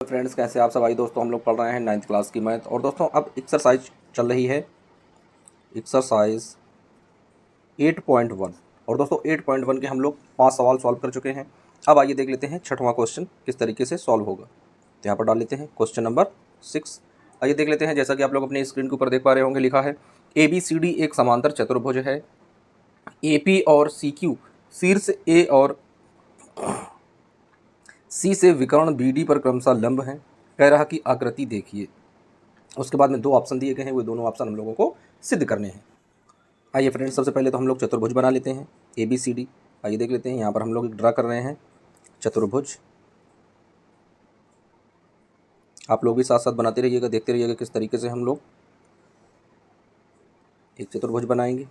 Friends, कैसे आप सब? आई दोस्तों, हम लोग पढ़ रहे हैं 9th क्लास की मैथ। और दोस्तों अब एक्सरसाइज चल रही है, एक्सरसाइज 8.1। और दोस्तों 8.1 के हम लोग 5 सवाल सॉल्व कर चुके हैं। अब आइए देख लेते हैं 6वां क्वेश्चन किस तरीके से सॉल्व होगा। तो यहाँ पर डाल लेते हैं क्वेश्चन नंबर 6। आइए देख लेते हैं। जैसा कि आप लोग अपनी स्क्रीन के ऊपर देख पा रहे होंगे, लिखा है ABCD एक समांतर चतुर्भुज है। AP और CQ शीर्ष A और C से विकर्ण BD पर क्रमशः लंब हैं। कह रहा कि आकृति देखिए। उसके बाद में 2 ऑप्शन दिए गए हैं, वो दोनों ऑप्शन हम लोगों को सिद्ध करने हैं। आइए फ्रेंड्स, सबसे पहले तो हम लोग चतुर्भुज बना लेते हैं ABCD। आइए देख लेते हैं। यहाँ पर हम लोग ड्रा कर रहे हैं चतुर्भुज। आप लोग भी साथ साथ बनाते रहिएगा, देखते रहिएगा किस तरीके से हम लोग एक चतुर्भुज बनाएंगे।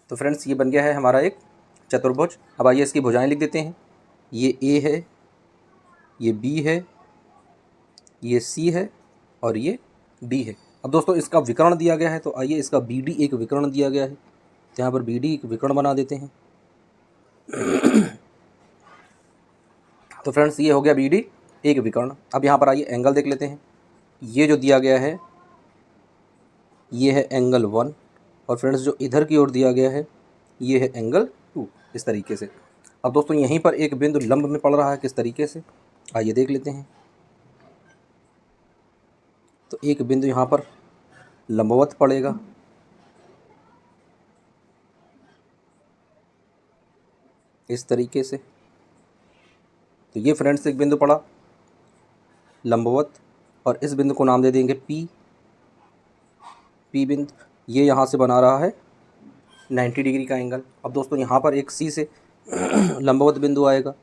तो फ्रेंड्स, ये बन गया है हमारा एक चतुर्भुज। अब आइए इसकी भुजाएं लिख देते हैं। ये A है, ये B है, ये C है और ये D है। अब दोस्तों इसका विकर्ण दिया गया है, तो आइए इसका BD एक विकर्ण दिया गया है, तो यहाँ पर BD एक विकर्ण बना देते हैं। तो फ्रेंड्स, ये हो गया BD एक विकर्ण। अब यहाँ पर आइए एंगल देख लेते हैं। ये जो दिया गया है ये है एंगल 1, और फ्रेंड्स जो इधर की ओर दिया गया है ये है एंगल 2, इस तरीके से। अब दोस्तों यहीं पर एक बिंदु लंब में पड़ रहा है, किस तरीके से, आइए देख लेते हैं। तो एक बिंदु यहाँ पर लंबवत पड़ेगा, इस तरीके से। तो ये फ्रेंड्स एक बिंदु पड़ा लंबवत, और इस बिंदु को नाम दे देंगे P बिंदु। ये यहाँ से बना रहा है 90 डिग्री का एंगल। अब दोस्तों यहाँ पर एक C से लंबवत बिंदु आएगा,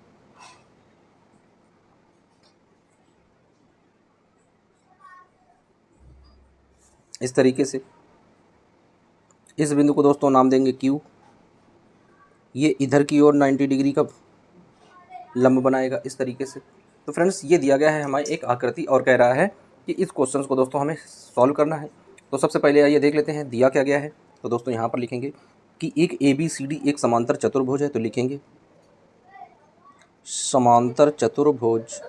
इस तरीके से। इस बिंदु को दोस्तों नाम देंगे Q। ये इधर की ओर 90 डिग्री का लंब बनाएगा, इस तरीके से। तो फ्रेंड्स, ये दिया गया है हमारी एक आकृति, और कह रहा है कि इस क्वेश्चन को दोस्तों हमें सॉल्व करना है। तो सबसे पहले आइए देख लेते हैं दिया क्या गया है। तो दोस्तों यहाँ पर लिखेंगे कि एक ABCD एक समांतर चतुर्भुज है। तो लिखेंगे समांतर चतुर्भुज,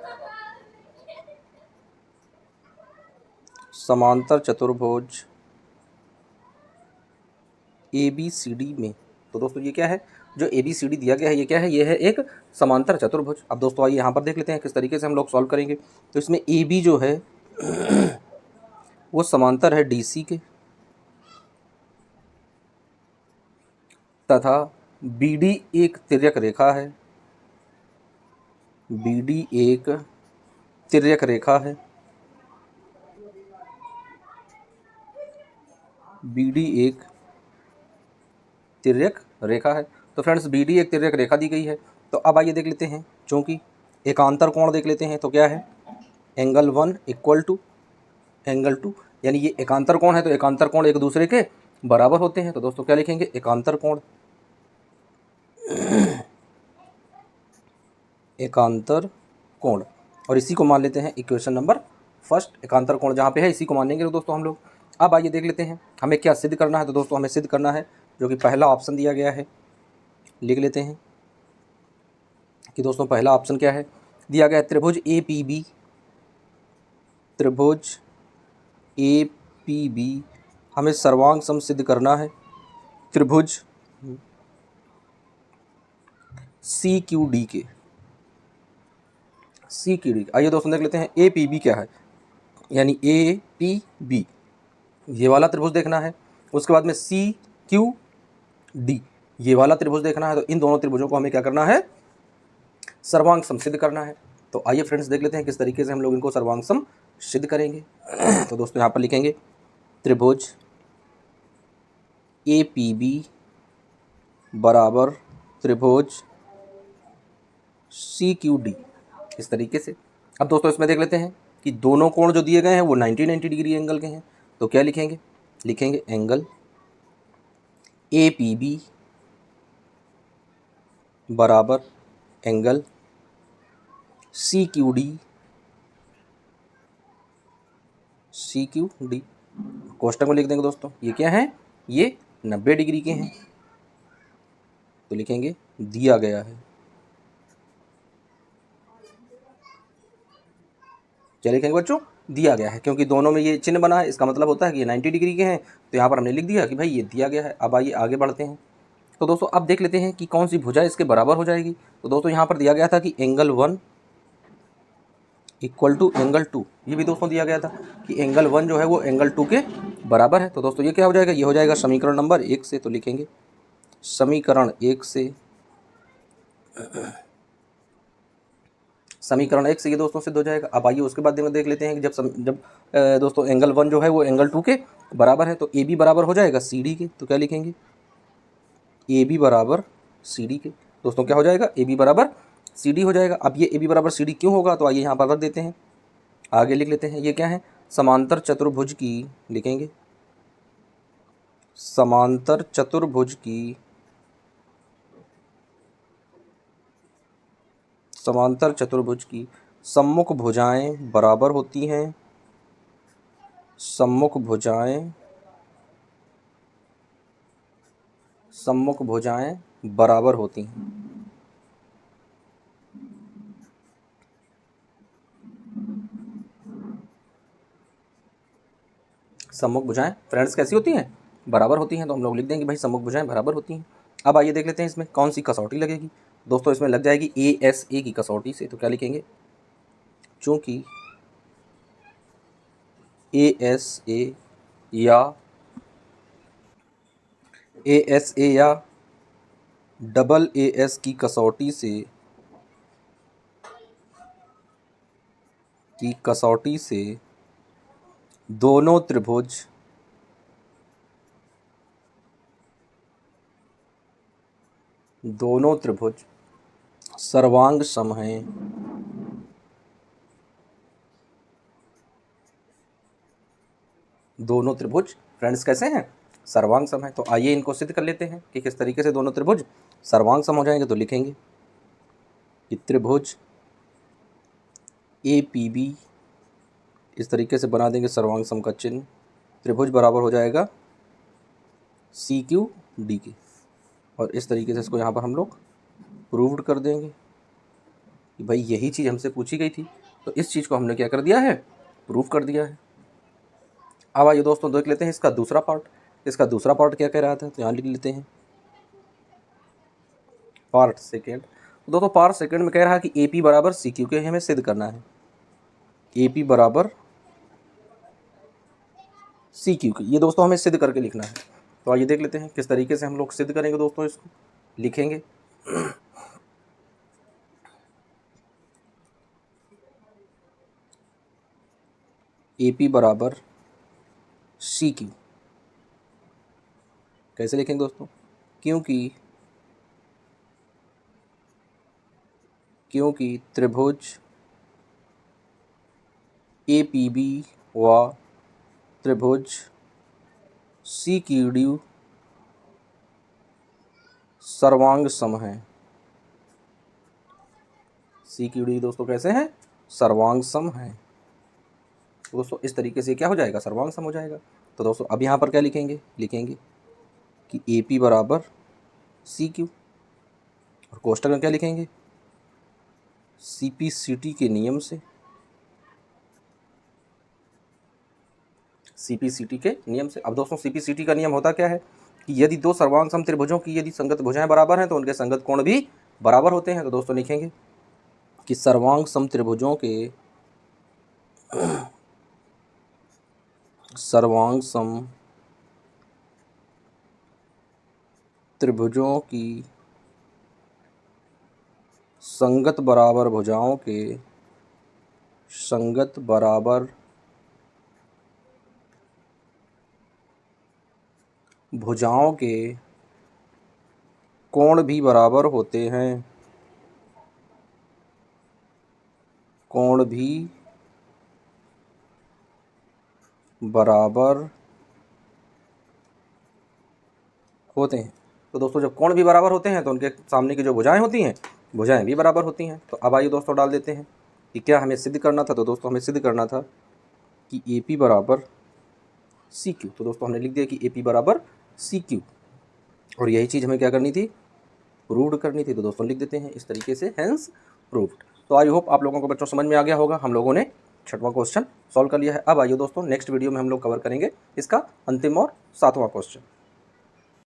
समांतर चतुर्भुज ABCD में। तो दोस्तों ये क्या है, जो ABCD दिया गया है ये क्या है, ये है एक समांतर चतुर्भुज। अब दोस्तों आइए यहाँ पर देख लेते हैं किस तरीके से हम लोग सॉल्व करेंगे। तो इसमें AB जो है वो समांतर है DC के, तथा BD एक तिर्यक रेखा है। BD एक तिर्यक रेखा है, BD एक तिर्यक रेखा है। तो फ्रेंड्स BD एक तिर्यक रेखा दी गई है। तो अब आइए देख लेते हैं, चूँकि एकांतर कोण देख लेते हैं। तो क्या है, एंगल 1 इक्वल टू एंगल 2, यानी ये एकांतर कोण है, तो एकांतर कोण एक दूसरे के बराबर होते हैं। तो दोस्तों क्या लिखेंगे, एकांतर कोण, एकांतर कोण। और इसी को मान लेते हैं इक्वेशन नंबर फर्स्ट। एकांतर कोण जहाँ पे है इसी को मानेंगे दोस्तों हम लोग। अब आइए देख लेते हैं हमें क्या सिद्ध करना है। तो दोस्तों हमें सिद्ध करना है जो कि पहला ऑप्शन दिया गया है, लिख लेते हैं कि दोस्तों पहला ऑप्शन क्या है, दिया गया है त्रिभुज APB, त्रिभुज APB हमें सर्वांग सम सिद्ध करना है त्रिभुज CQD के, CQD। आइए दोस्तों देख लेते हैं APB क्या है, यानी APB ये वाला त्रिभुज देखना है। उसके बाद में CQD ये वाला त्रिभुज देखना है। तो इन दोनों त्रिभुजों को हमें क्या करना है, सर्वांग सम सिद्ध करना है। तो आइए फ्रेंड्स देख लेते हैं किस तरीके से हम लोग इनको सर्वांग सम सिद्ध करेंगे। तो दोस्तों यहाँ पर लिखेंगे त्रिभुज APB बराबर त्रिभुज CQD, इस तरीके से। अब दोस्तों इसमें देख लेते हैं कि दोनों कोण जो दिए गए हैं वो 90 डिग्री एंगल के हैं। तो क्या लिखेंगे, लिखेंगे एंगल APB बराबर एंगल CQD कोष्टक में लिख देंगे दोस्तों। ये क्या है, ये 90 डिग्री के हैं, तो लिखेंगे दिया गया है। क्या लिखेंगे बच्चों, दिया गया है, क्योंकि दोनों में ये चिन्ह बना है, इसका मतलब होता है कि ये 90 डिग्री के हैं, तो यहाँ पर हमने लिख दिया कि भाई ये दिया गया है। अब आइए आगे बढ़ते हैं। तो दोस्तों अब देख लेते हैं कि कौन सी भुजा इसके बराबर हो जाएगी। तो दोस्तों यहाँ पर दिया गया था कि एंगल 1 इक्वल टू एंगल 2, ये भी दोस्तों दिया गया था कि एंगल 1 जो है वो एंगल 2 के बराबर है। तो दोस्तों ये क्या हो जाएगा, ये हो जाएगा समीकरण नंबर 1 से। तो लिखेंगे समीकरण 1 से, समीकरण 1 से ये दोस्तों सिद्ध हो जाएगा। अब आइए उसके बाद में देख लेते हैं कि जब दोस्तों एंगल 1 जो है वो एंगल 2 के बराबर है, तो AB बराबर हो जाएगा CD के। तो क्या लिखेंगे, AB बराबर CD के। दोस्तों क्या हो जाएगा, AB बराबर CD हो जाएगा। अब ये AB बराबर CD क्यों होगा, तो आइए यहाँ पर रख देते हैं, आगे लिख लेते हैं। ये क्या है, समांतर चतुर्भुज की, लिखेंगे समांतर चतुर्भुज की, समांतर चतुर्भुज की सम्मुख भुजाएं बराबर होती हैं, सम्मुख भुजाएं बराबर होती हैं। सम्मुख भुजाएं फ्रेंड्स कैसी होती हैं, बराबर होती हैं। तो हम लोग लिख देंगे भाई सम्मुख भुजाएं बराबर होती हैं। अब आइए देख लेते हैं इसमें कौन सी कसौटी लगेगी। दोस्तों इसमें लग जाएगी ASA की कसौटी से। तो क्या लिखेंगे, चूंकि ASA या डबल AS की कसौटी से दोनों त्रिभुज सर्वांग सम हैं। दोनों त्रिभुज फ्रेंड्स कैसे हैं, सर्वांग सम है। तो आइए इनको सिद्ध कर लेते हैं कि किस तरीके से दोनों त्रिभुज सर्वांग सम हो जाएंगे। तो लिखेंगे कि त्रिभुज APB, इस तरीके से बना देंगे सर्वांग सम का चिन्ह, त्रिभुज बराबर हो जाएगा CQD के। और इस तरीके से इसको यहाँ पर हम लोग प्रूव्ड कर देंगे कि भाई यही चीज़ हमसे पूछी गई थी, तो इस चीज़ को हमने क्या कर दिया है, प्रूव कर दिया है। अब आइए दोस्तों देख लेते हैं इसका दूसरा पार्ट। इसका दूसरा पार्ट क्या कह रहा था, तो यहाँ लिख लेते हैं पार्ट सेकेंड। तो दोस्तों पार्ट सेकेंड में कह रहा है कि AP बराबर CQ के हमें सिद्ध करना है, AP बराबर CQ के, ये दोस्तों हमें सिद्ध करके लिखना है। तो आइए देख लेते हैं किस तरीके से हम लोग सिद्ध करेंगे दोस्तों। इसको लिखेंगे AP बराबर CQ। कैसे लिखेंगे दोस्तों, क्योंकि त्रिभुज APB व त्रिभुज CQD सर्वांग सम हैं। CQD दोस्तों कैसे हैं, सर्वांग सम हैं। तो दोस्तों इस तरीके से क्या हो जाएगा, सर्वांग सम हो जाएगा। तो दोस्तों अब यहाँ पर क्या लिखेंगे, कि AP बराबर CQ, और कोष्टक में क्या लिखेंगे, CPCT के नियम से, CPCT के नियम से। अब दोस्तों CPCT का नियम होता क्या है कि यदि दो सर्वांग सम त्रिभुजों की यदि संगत भुजाएं बराबर हैं तो उनके संगत कोण भी बराबर होते हैं। तो दोस्तों लिखेंगे कि सर्वांग सम त्रिभुजों के की संगत बराबर भुजाओं के कोण भी बराबर होते हैं, कोण भी बराबर होते हैं। तो दोस्तों जब कोण भी बराबर होते हैं तो उनके सामने की जो भुजाएं होती हैं भुजाएं भी बराबर होती हैं। तो अब आइए दोस्तों डाल देते हैं कि क्या हमें सिद्ध करना था। तो दोस्तों हमें सिद्ध करना था कि ए पी बराबर सी क्यू। तो दोस्तों हमने लिख दिया कि ए पी बराबर सी क्यू, और यही चीज़ हमें क्या करनी थी, प्रूव्ड करनी थी। तो दोस्तों लिख देते हैं इस तरीके से, हेंस प्रूव्ड। तो आई होप आप लोगों को बच्चों समझ में आ गया होगा। हम लोगों ने 6वां क्वेश्चन सॉल्व कर लिया है। अब आइए दोस्तों नेक्स्ट वीडियो में हम लोग कवर करेंगे इसका अंतिम और 7वां क्वेश्चन।